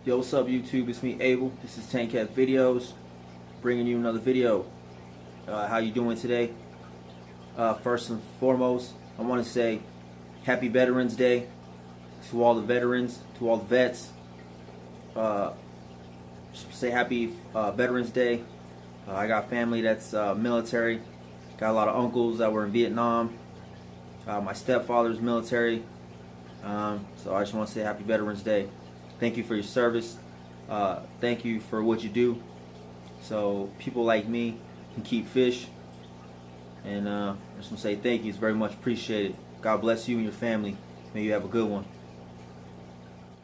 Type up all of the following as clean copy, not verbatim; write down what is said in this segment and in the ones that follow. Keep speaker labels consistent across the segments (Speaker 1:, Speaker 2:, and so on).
Speaker 1: Yo, what's up YouTube? It's me, Abel. This is Tankhead Videos, bringing you another video. How you doing today? First and foremost, I want to say Happy Veterans Day to all the veterans, to all the vets. Say Happy Veterans Day. I got family that's military. Got a lot of uncles that were in Vietnam. My stepfather's military. So I just want to say Happy Veterans Day. Thank you for your service. Thank you for what you do. So people like me can keep fish. And I just want to say thank you. It's very much appreciated. God bless you and your family. May you have a good one.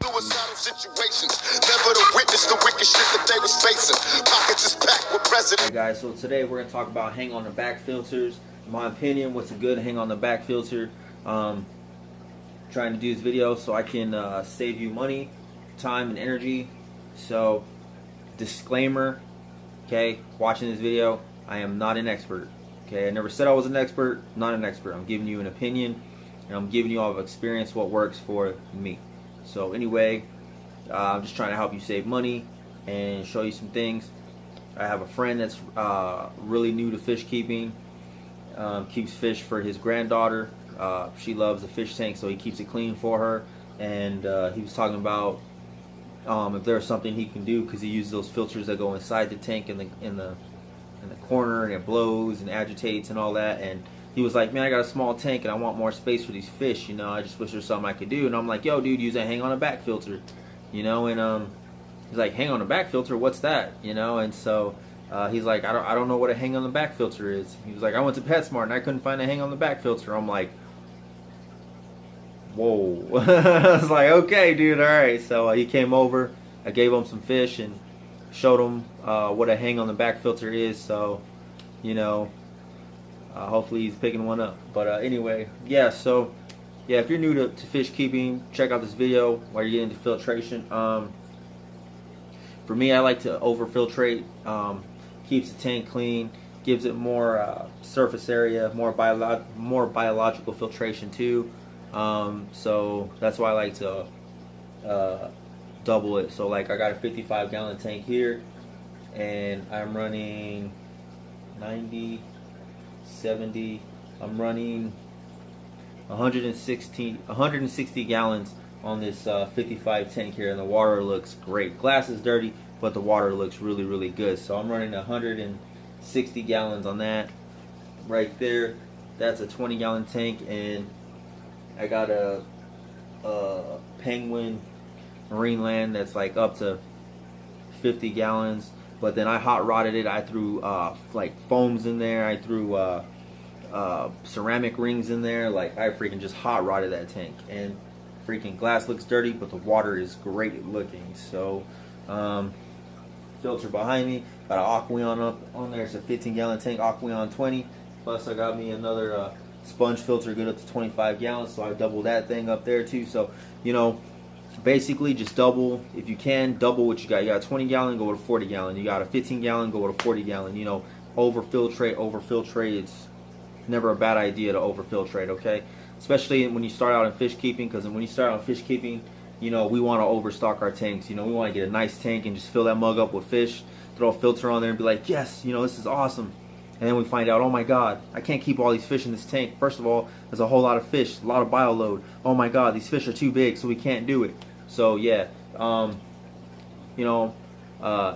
Speaker 2: Suicidal situations, never to witness the wicked shit that they was facing. Pockets is packed with president.
Speaker 1: Alright guys, so today we're going to talk about hang on the back filters. In my opinion, what's a good hang on the back filter. Trying to do this video so I can save you money, time, and energy. So, disclaimer, okay, watching this video, I am not an expert. Okay, I never said I was an expert, not an expert. I'm giving you an opinion, and I'm giving you all of experience what works for me. So anyway, I'm just trying to help you save money and show you some things. I have a friend that's really new to fish keeping, keeps fish for his granddaughter. She loves the fish tank, so he keeps it clean for her. And he was talking about if there's something he can do, because he uses those filters that go inside the tank in the corner, and it blows and agitates and all that. And he was like, man, I got a small tank and I want more space for these fish, you know, I just wish there's something I could do. And I'm like, yo dude, use a hang on a back filter, you know. And he's like, hang on a back filter, what's that, you know? And so he's like, I don't know what a hang on the back filter is. He was like, I went to Petsmart and I couldn't find a hang on the back filter. I'm like, whoa. I was like, okay dude, alright. So he came over, I gave him some fish and showed him what a hang on the back filter is. So, you know, hopefully he's picking one up. But anyway, yeah, so yeah, if you're new to fish keeping, check out this video while you're getting into filtration. For me, I like to over filtrate. Keeps the tank clean, gives it more surface area, more biological filtration too. So that's why I like to double it. So like I got a 55-gallon tank here, and I'm running 90, 70. I'm running 160 gallons on this 55 tank here, and the water looks great. Glass is dirty, but the water looks really, really good. So I'm running 160 gallons on that right there. That's a 20-gallon tank, and I got a Penguin Marineland that's like up to 50 gallons. But then I hot rodded it. I threw like foams in there. I threw ceramic rings in there. Like I freaking just hot rodded that tank. And freaking glass looks dirty, but the water is great looking. So filter behind me, got an Aqueon up on there. It's a 15-gallon tank, Aqueon 20. Plus I got me another sponge filter good up to 25 gallons. So I doubled that thing up there too. So you know, basically just double, if you can, double what you got. You got a 20-gallon, go with a 40-gallon. You got a 15-gallon, go with a 40-gallon. You know, over filtrate. It's never a bad idea to over filtrate, okay? Especially when you start out in fish keeping, because when you start out in fish keeping, you know, we want to overstock our tanks. You know, we want to get a nice tank and just fill that mug up with fish, throw a filter on there and be like, yes, you know, this is awesome. And then we find out, oh my god, I can't keep all these fish in this tank. First of all, there's a whole lot of fish, a lot of bio load. Oh my god, these fish are too big, so we can't do it. So yeah, you know,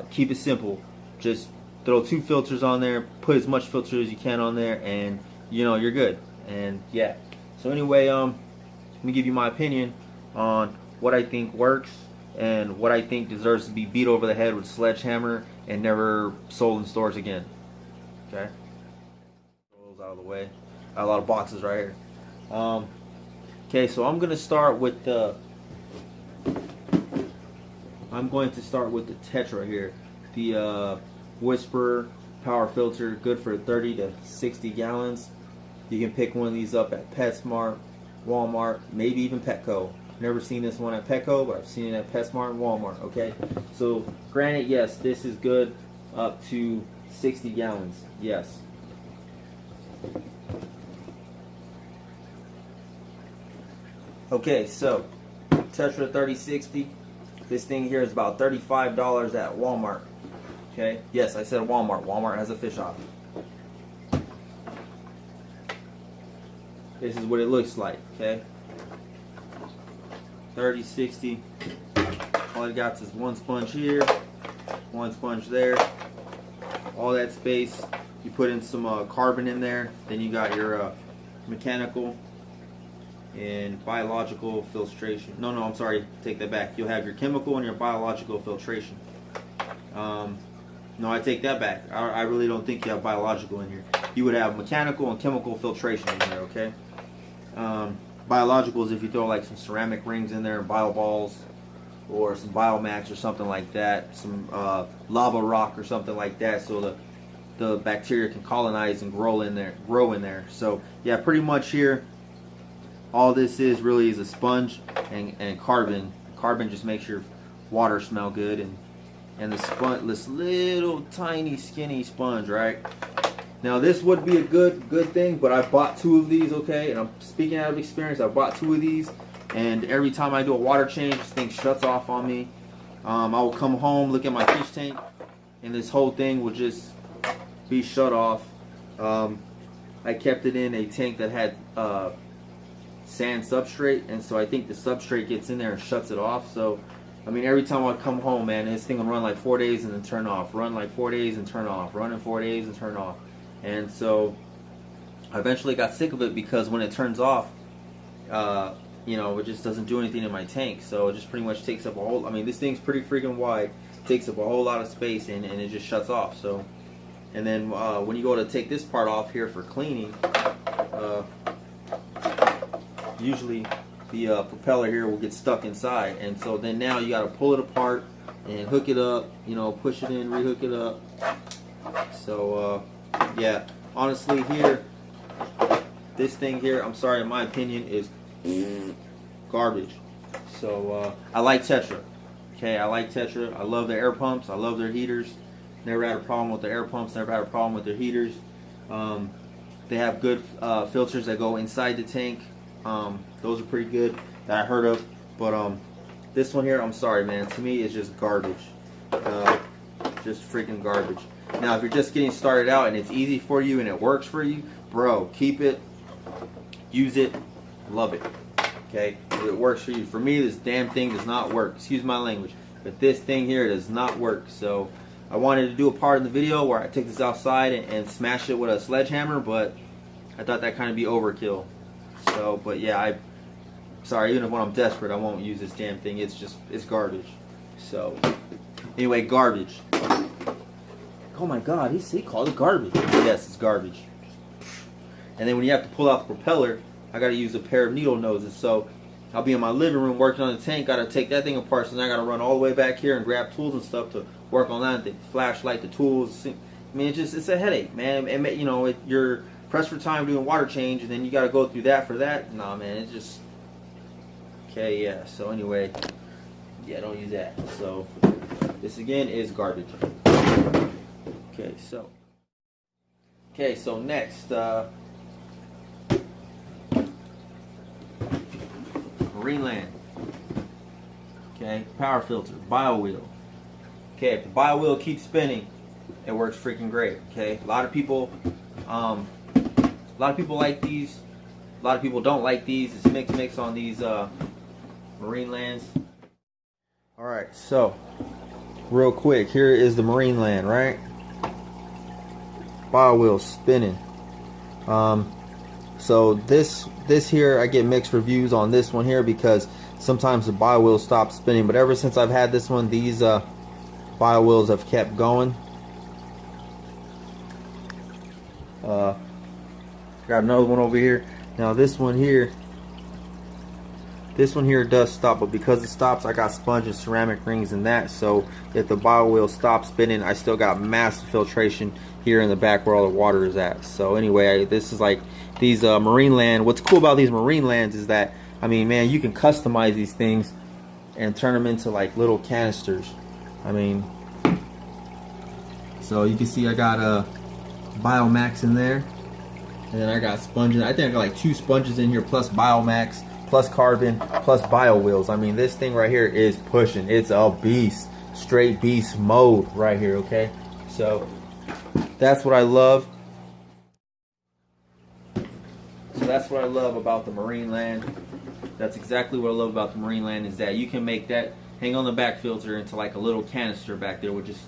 Speaker 1: keep it simple. Just throw 2 filters on there, put as much filter as you can on there, and you know, you're good. And yeah, so anyway, let me give you my opinion on what I think works and what I think deserves to be beat over the head with a sledgehammer and never sold in stores again. Okay, throw those out of the way. Got a lot of boxes right here. Okay, so I'm gonna start with the Tetra here, the Whisper Power Filter, good for 30 to 60 gallons. You can pick one of these up at PetSmart, Walmart, maybe even Petco. Never seen this one at Petco, but I've seen it at PetSmart and Walmart. Okay, so granted, yes, this is good up to 60 gallons. Yes. Okay, so Tetra 3060. This thing here is about $35 at Walmart. Okay, yes, I said Walmart. Walmart has a fish shop. This is what it looks like. Okay, 30, 60. All it got is one sponge here, one sponge there. All that space. You put in some carbon in there. Then you got your mechanical and biological filtration. No, I'm sorry. Take that back. You'll have your chemical and your biological filtration. No, I take that back. I really don't think you have biological in here. You would have mechanical and chemical filtration in there, okay? Biological is if you throw like some ceramic rings in there, bio balls, or some biomax or something like that, some lava rock or something like that, so the bacteria can colonize and grow in there. So yeah, pretty much here, all this is really is a sponge and carbon. Carbon just makes your water smell good, and the sponge, this little tiny skinny sponge, right? Now this would be a good thing, but I bought 2 of these, okay? And I'm speaking out of experience. I bought 2 of these, and every time I do a water change, this thing shuts off on me. I will come home, look at my fish tank, and this whole thing will just be shut off. I kept it in a tank that had sand substrate, and so I think the substrate gets in there and shuts it off. So I mean, every time I come home, man, this thing will run like 4 days and then turn off, run like 4 days and turn off, run in 4 days and turn off. And so I eventually got sick of it, because when it turns off, you know, it just doesn't do anything in my tank. So it just pretty much takes up a whole, I mean, this thing's pretty freaking wide, takes up a whole lot of space, and it just shuts off. So, and then when you go to take this part off here for cleaning, usually the propeller here will get stuck inside, and so then now you got to pull it apart and hook it up, you know, push it in, rehook it up. So yeah, honestly here, this thing here, I'm sorry, in my opinion, is garbage. So I like Tetra. Okay, I like Tetra. I love their air pumps. I love their heaters. Never had a problem with the air pumps. Never had a problem with their heaters. They have good filters that go inside the tank. Those are pretty good that I heard of. But this one here, I'm sorry, man. To me, it's just garbage. Just freaking garbage. Now, if you're just getting started out and it's easy for you and it works for you, bro, keep it, use it, love it. Okay, if it works for you. For me, this damn thing does not work. Excuse my language, but this thing here does not work. So I wanted to do a part in the video where I take this outside and smash it with a sledgehammer, but I thought that kind of be overkill. So, but yeah, I'm sorry, even when I'm desperate, I won't use this damn thing. It's garbage. So anyway, garbage. Oh my God, he called it garbage. Yes, it's garbage. And then when you have to pull out the propeller, I got to use a pair of needle noses. So I'll be in my living room working on the tank. Got to take that thing apart. So then I got to run all the way back here and grab tools and stuff to work on that. The flashlight, the tools. I mean, it's a headache, man. And you know, you're pressed for time doing water change, and then you got to go through that for that. Nah, man, it's just okay. Yeah. So anyway, yeah, don't use that. So this again is garbage. Okay, so next, Marineland. Okay, power filter, bio wheel. Okay, if the bio wheel keeps spinning, it works freaking great. Okay, a lot of people like these. A lot of people don't like these. It's mix on these Marinelands. All right, so real quick, here is the Marineland, right? Bio wheel spinning. So this here, I get mixed reviews on this one here, because sometimes the bio wheel stops spinning, but ever since I've had this one, these bio wheels have kept going. Got another one over here. Now this one here does stop, but because it stops, I got sponge and ceramic rings in that, so if the bio wheel stops spinning, I still got massive filtration here in the back where all the water is at. So anyway, this is like these Marineland. What's cool about these Marinelands is that, I mean, man, you can customize these things and turn them into like little canisters. I mean, so you can see I got a Biomax in there, and then I got sponges. I think I got like 2 sponges in here plus Biomax plus carbon, plus bio wheels. I mean, this thing right here is pushing. It's a beast, straight beast mode right here. Okay, so that's what I love. So that's what I love about the Marineland. That's exactly what I love about the Marineland, is that you can make that hang on the back filter into like a little canister back there with just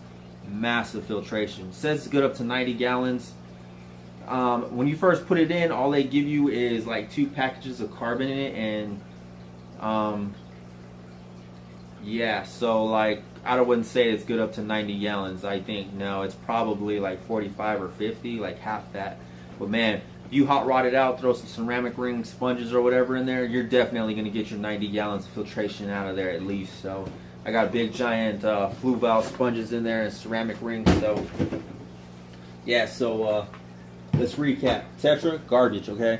Speaker 1: massive filtration. It says it's good up to 90 gallons. When you first put it in, all they give you is like 2 packages of carbon in it, and yeah, so like I wouldn't say it's good up to 90 gallons. I think no, it's probably like 45 or 50, like half that. But man, if you hot rod it out, throw some ceramic ring sponges or whatever in there, you're definitely gonna get your 90 gallons of filtration out of there at least. So I got big giant flue valve sponges in there and ceramic rings. So yeah, so let's recap. Tetra, garbage, okay?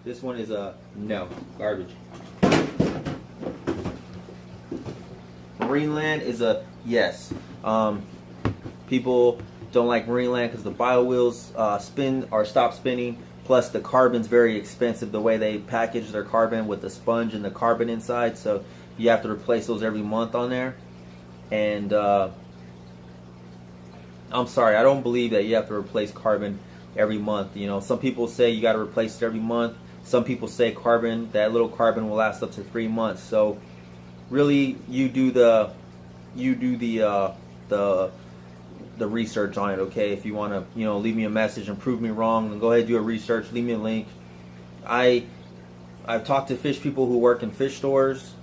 Speaker 1: This one is no, garbage. Marineland is a yes. People don't like Marineland because the bio wheels spin or stop spinning. Plus the carbon's very expensive, the way they package their carbon with the sponge and the carbon inside. So you have to replace those every month on there. And I'm sorry, I don't believe that you have to replace carbon every month. You know, some people say you got to replace it every month. Some people say carbon, that little carbon will last up to 3 months. So really, you do the research on it, okay? If you want to, you know, leave me a message and prove me wrong, then go ahead and do a research. Leave me a link. I've talked to fish people who work in fish stores,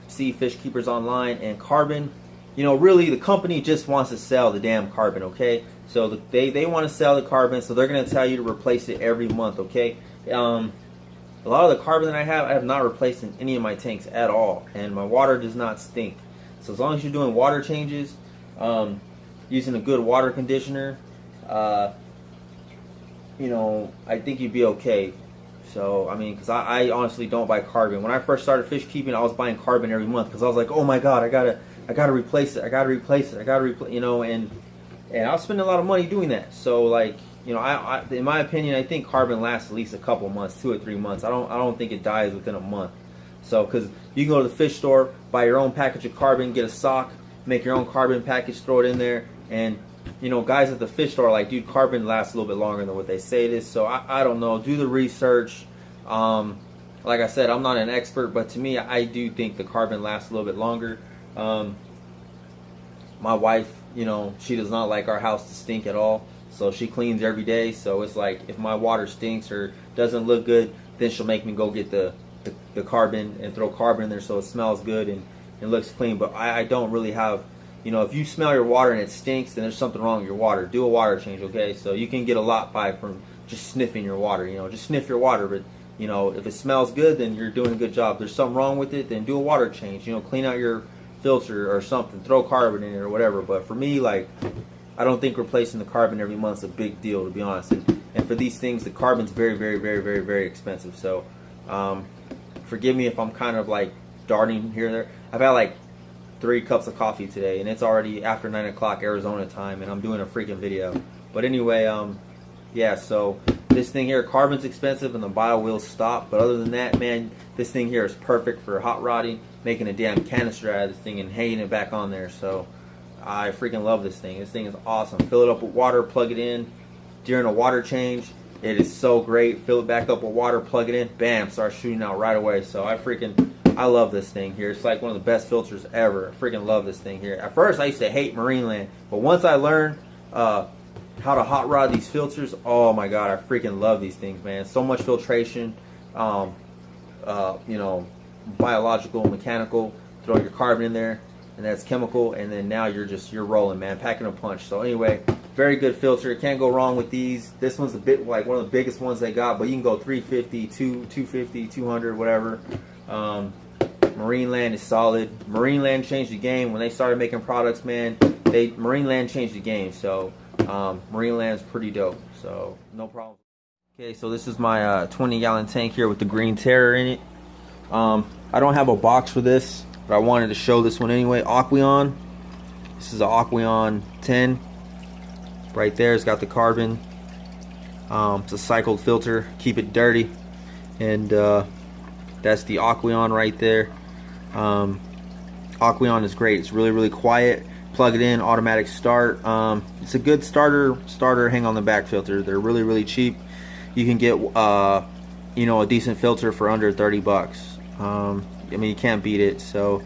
Speaker 1: see fish keepers online, and carbon. You know, really, the company just wants to sell the damn carbon, okay? So they want to sell the carbon, so they're going to tell you to replace it every month, okay? A lot of the carbon that I have not replaced in any of my tanks at all, and my water does not stink. So as long as you're doing water changes, using a good water conditioner, you know, I think you'd be okay. So I mean, because I honestly don't buy carbon. When I first started fish keeping, I was buying carbon every month because I was like, oh my god, I gotta replace it, you know, and I was spending a lot of money doing that. So like, you know, I in my opinion, I think carbon lasts at least a couple months, 2 or 3 months. I don't think it dies within a month. So because you can go to the fish store, buy your own package of carbon, get a sock, make your own carbon package, throw it in there, and you know, guys at the fish store are like, dude, carbon lasts a little bit longer than what they say it is. So I don't know. Do the research. Like I said, I'm not an expert, but to me, I do think the carbon lasts a little bit longer. My wife, you know, she does not like our house to stink at all, so she cleans every day. So it's like, if my water stinks or doesn't look good, then she'll make me go get the carbon and throw carbon in there so it smells good and it looks clean. But I don't really have, you know, if you smell your water and it stinks, then there's something wrong with your water. Do a water change, okay? So you can get a lot by from just sniffing your water. You know, just sniff your water, but you know, if it smells good, then you're doing a good job. If there's something wrong with it, then do a water change. You know, clean out your filter or something, throw carbon in it or whatever. But for me, like, I don't think replacing the carbon every month is a big deal, to be honest. And for these things, the carbon's very, very, very, very, very expensive. So forgive me if I'm kind of like darting here and there. I've had like 3 cups of coffee today, and it's already after 9 o'clock Arizona time, and I'm doing a freaking video. But anyway, yeah, so this thing here, carbon's expensive and the bio wheels stop, but other than that, man, this thing here is perfect for hot rodding, making a damn canister out of this thing and hanging it back on there. So I freaking love this thing. This thing is awesome. Fill it up with water, plug it in during a water change. It is so great. Fill it back up with water, plug it in, bam, start shooting out right away. So I love this thing here. It's like one of the best filters ever. I freaking love this thing here. At first, I used to hate Marineland, but once I learned how to hot rod these filters, oh my god, I freaking love these things, man. So much filtration, you know, biological, mechanical. Throw your carbon in there, and that's chemical, and then now you're rolling, man, packing a punch. So anyway, very good filter. Can't go wrong with these. This one's a bit like one of the biggest ones they got, but you can go 350, 250, 200, whatever. Marineland is solid. Marineland changed the game when they started making products, man. Marineland changed the game. So Marineland's pretty dope. So no problem. Okay, so this is my 20-gallon tank here with the green terror in it. I don't have a box for this, but I wanted to show this one anyway. Aqueon. This is an Aqueon 10. Right there, it's got the carbon. It's a cycled filter. Keep it dirty. And That's the Aqueon right there. Aqueon is great. It's really quiet. Plug it in, automatic start. It's a good starter hang on the back filter. They're really cheap. You can get you know, a decent filter for under 30 bucks. I mean, you can't beat it. So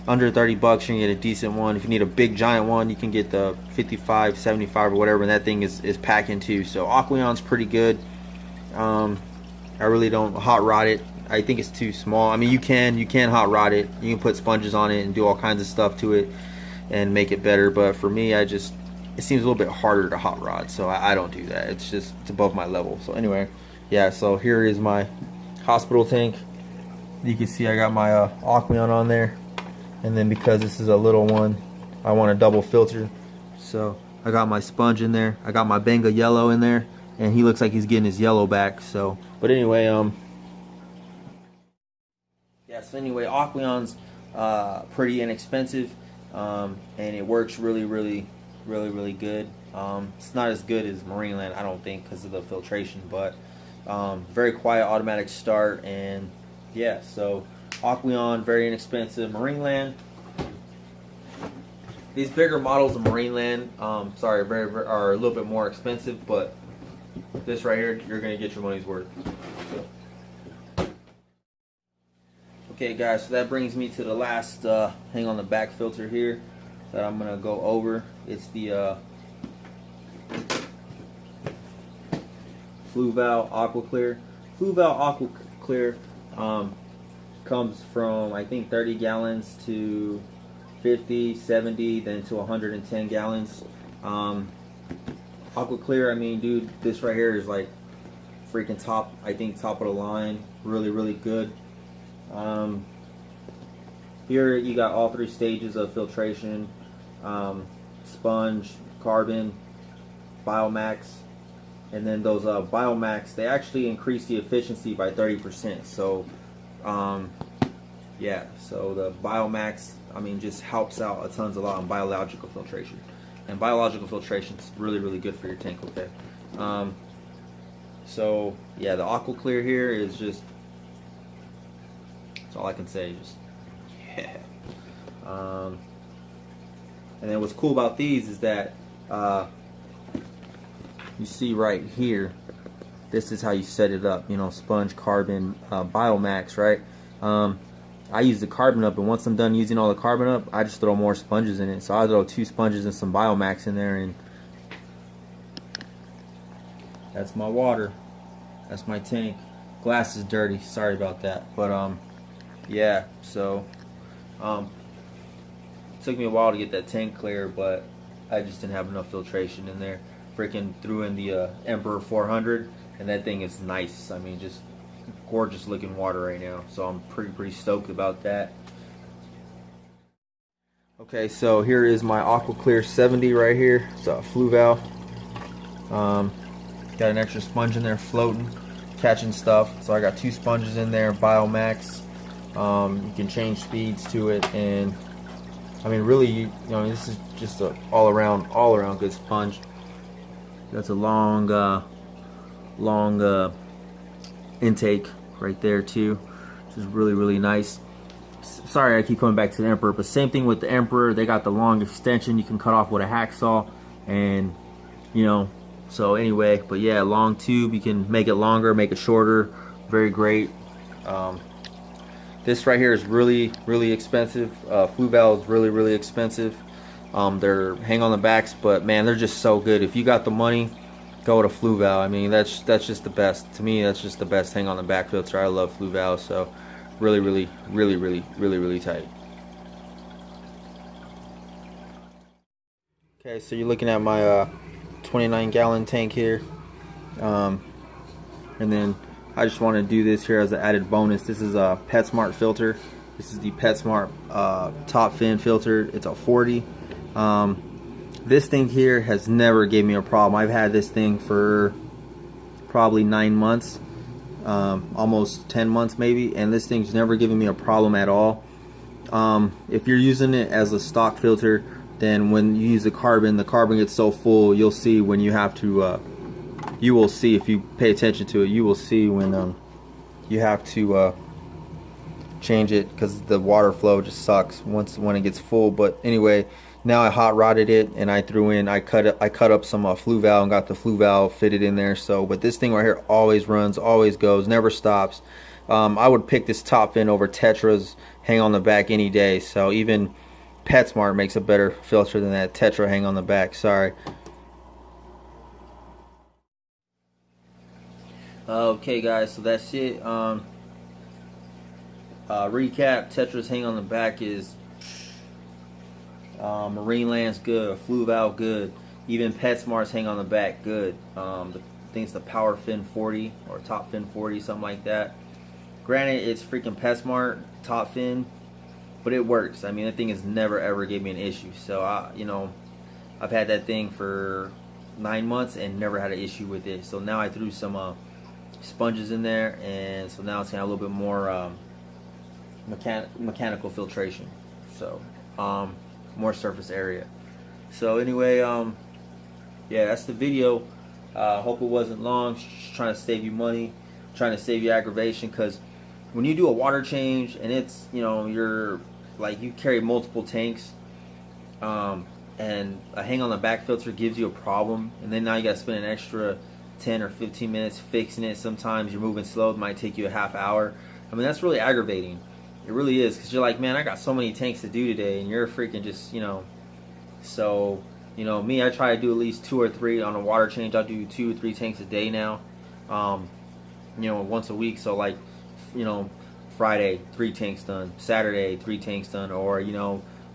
Speaker 1: under 30 bucks you can get a decent one. If you need a big giant one, you can get the 55, 75 or whatever, and that thing is packing too. So Aqueon's pretty good. I really don't hot rod it. I think it's too small. I mean, you can hot rod it. You can put sponges on it and do all kinds of stuff to it and make it better. But for me, it seems a little bit harder to hot rod, so I don't do that. It's above my level. So anyway, yeah. So here is my hospital tank. You can see I got my Aqueon on there, and then because this is a little one, I want a double filter. So I got my sponge in there. I got my Benga yellow in there, and he looks like he's getting his yellow back. So, but anyway, yeah, so anyway, Aqueon's pretty inexpensive, and it works really good. It's not as good as Marineland, I don't think, because of the filtration, but very quiet automatic start. And yeah, so Aqueon, very inexpensive. Marineland, these bigger models of Marineland, sorry, are a little bit more expensive, but this right here, you're gonna get your money's worth. So. Okay guys, so that brings me to the last hang on the back filter here that I'm gonna go over. It's the Fluval Aqua Clear. Fluval Aqua Clear comes from, I think, 30 gallons to 50, 70, then to 110 gallons. Aqua Clear, I mean, dude, this right here is like freaking top, I think top of the line, really good. Here you got all three stages of filtration, sponge, carbon, Biomax, and then those Biomax, they actually increase the efficiency by 30%. So yeah, so the Biomax, I mean, just helps out a lot on biological filtration, and biological filtration is really good for your tank. Okay, so yeah, the Aqua Clear here is just, that's all I can say. Just yeah. And then what's cool about these is that you see right here, this is how you set it up. You know, sponge, carbon, Biomax, right? I use the carbon up, and once I'm done using all the carbon up, I just throw more sponges in it. So I throw 2 sponges and some Biomax in there, and that's my water. That's my tank. Glass is dirty. Sorry about that, but yeah. So it took me a while to get that tank clear, but I just didn't have enough filtration in there. Freaking threw in the Emperor 400, and that thing is nice. I mean, just gorgeous looking water right now. So I'm pretty stoked about that. Okay, so here is my Aqua Clear 70 right here. It's a Fluval. Got an extra sponge in there floating, catching stuff. So I got 2 sponges in there, Biomax. You can change speeds to it, and I mean, really, you know, this is just a all around good sponge. That's a long intake right there too, which is really nice. Sorry, I keep coming back to the Emperor, but same thing with the Emperor. They got the long extension you can cut off with a hacksaw, and you know. So anyway, but yeah, long tube. You can make it longer, make it shorter. Very great. This right here is really expensive. Fluval is really expensive. They're hang on the backs, but man, they're just so good. If you got the money, go to Fluval. I mean, that's just the best. To me, that's just the best hang on the back filter. I love Fluval, so really tight. Okay, so you're looking at my 29-gallon tank here, and then I just want to do this here as an added bonus. This is a Petsmart filter. This is the Petsmart Top Fan filter. It's a 40. This thing here has never gave me a problem. I've had this thing for probably 9 months, almost 10 months maybe, and this thing's never given me a problem at all. If you're using it as a stock filter, then when you use the carbon gets so full, you'll see when you have to you will see, if you pay attention to it, you will see when you have to change it because the water flow just sucks when it gets full. But anyway, now I hot rodded it and I threw in, I cut up some flue valve and got the flue valve fitted in there. So, but this thing right here always runs, always goes, never stops. I would pick this top fin over Tetra's hang on the back any day. So even Petsmart makes a better filter than that Tetra hang on the back. Sorry. Okay guys, so that's it. Recap, Tetra's hang on the back is Marineland's good, flue valve good, even Petsmart's hang on the back good. I think it's the Power Fin 40 or Top Fin 40, something like that. Granted, it's freaking Petsmart Top Fin, but it works. I mean, that thing has never ever gave me an issue. So I've had that thing for 9 months and never had an issue with it. So now I threw some sponges in there, and so now it's gonna have a little bit more mechanical filtration. So more surface area. So anyway, yeah, that's the video. Hope it wasn't long. Just trying to save you money, trying to save you aggravation, because when you do a water change and it's, you're like, you carry multiple tanks, and a hang on the back filter gives you a problem, and then now you got to spend an extra 10 or 15 minutes fixing it. Sometimes you're moving slow, it might take you a half hour. I mean, that's really aggravating. It really is, because you're like, man, I got so many tanks to do today, and you're freaking just, so, me, I try to do at least 2 or 3 on a water change. I'll do 2 or 3 tanks a day now, once a week. So like, Friday 3 tanks done, Saturday 3 tanks done, or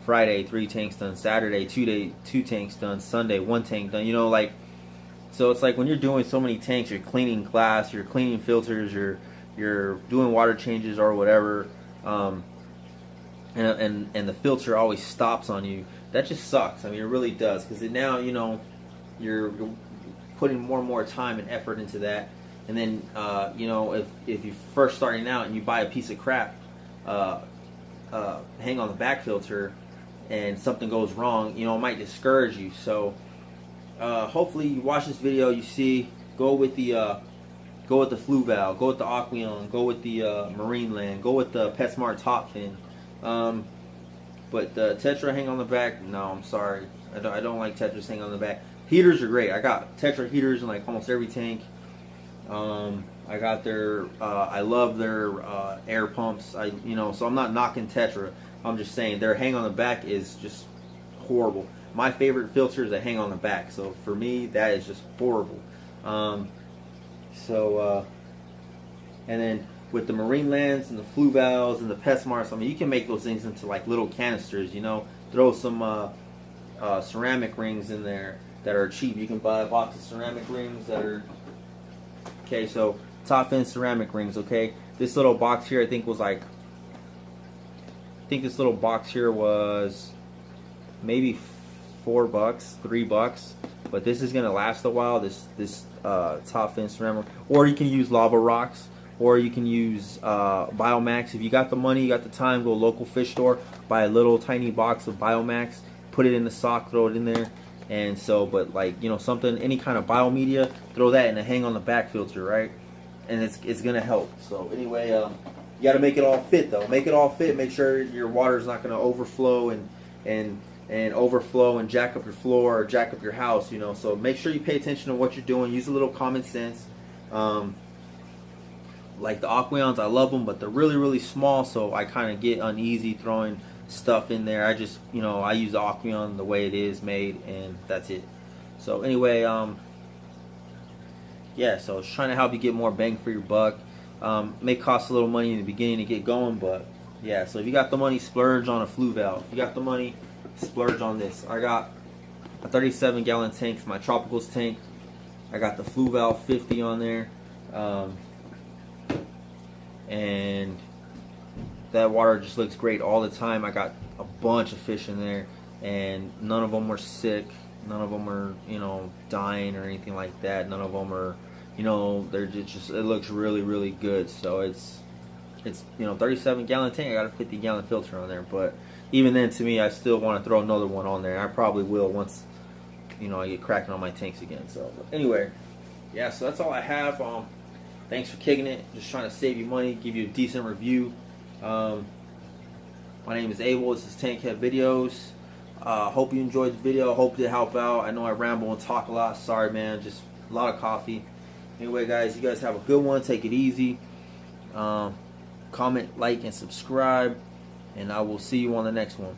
Speaker 1: Friday 3 tanks done, Saturday 2 tanks done, Sunday 1 tank done. Like, so it's like when you're doing so many tanks, you're cleaning glass, you're cleaning filters, you're doing water changes or whatever, and the filter always stops on you. That just sucks. I mean, it really does, because now you're putting more and more time and effort into that. And then, if you're first starting out and you buy a piece of crap, hang on the back filter, and something goes wrong, it might discourage you. So, hopefully you watch this video, you see, go with the flue valve, go with the Aqueon, go with the Marineland, go with the Petsmart Top Fan. But the Tetra hang on the back, no, I'm sorry, I don't like Tetra's hang on the back. Heaters are great. I got Tetra heaters in like almost every tank. I got their, I love their air pumps. So I'm not knocking Tetra. I'm just saying their hang on the back is just horrible. My favorite filter is a hang on the back. So for me, that is just horrible. And then with the Marinelands and the flue valves and the Petsmarts, I mean, you can make those things into like little canisters. Throw some ceramic rings in there that are cheap. You can buy a box of ceramic rings that are. Okay, so Top Fin ceramic rings, okay? This little box here, I think this little box here was maybe $4, $3, but this is gonna last a while, this Top Fin ceramic. Or you can use lava rocks, or you can use Biomax. If you got the money, you got the time, go to a local fish store, buy a little tiny box of Biomax, put it in the sock, throw it in there. And so, but like, something, any kind of biomedia, throw that in a hang on the back filter, right? And it's gonna help. So anyway, you got to make it all fit though. Make it all fit. Make sure your water is not gonna overflow and overflow and jack up your floor or jack up your house. So make sure you pay attention to what you're doing. Use a little common sense. Like the Aqueons, I love them, but they're really, really small, so I kind of get uneasy throwing stuff in there. I just, I use the Aqueon the way it is made, and that's it. So anyway, yeah, so it's trying to help you get more bang for your buck. May cost a little money in the beginning to get going, but yeah, so if you got the money, splurge on a flue valve. If you got the money, splurge on this. I got a 37-gallon tank for my Tropicals tank. I got the flue valve 50 on there, and that water just looks great all the time. I got a bunch of fish in there, and none of them were sick. None of them are, dying or anything like that. None of them are, they're just, it looks really, really good. So it's 37-gallon tank. I got a 50-gallon filter on there, but even then, to me, I still want to throw another one on there. I probably will once, I get cracking on my tanks again. So anyway, yeah, so that's all I have. Thanks for kicking it. Just trying to save you money, give you a decent review. My name is Abel. This is Tankhead Videos. Hope you enjoyed the video. Hope to help out. I know I ramble and talk a lot. Sorry, man. Just a lot of coffee. Anyway, guys, you guys have a good one. Take it easy. Comment, like, and subscribe. And I will see you on the next one.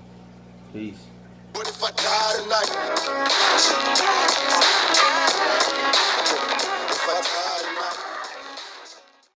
Speaker 1: Peace.
Speaker 2: What if I die tonight?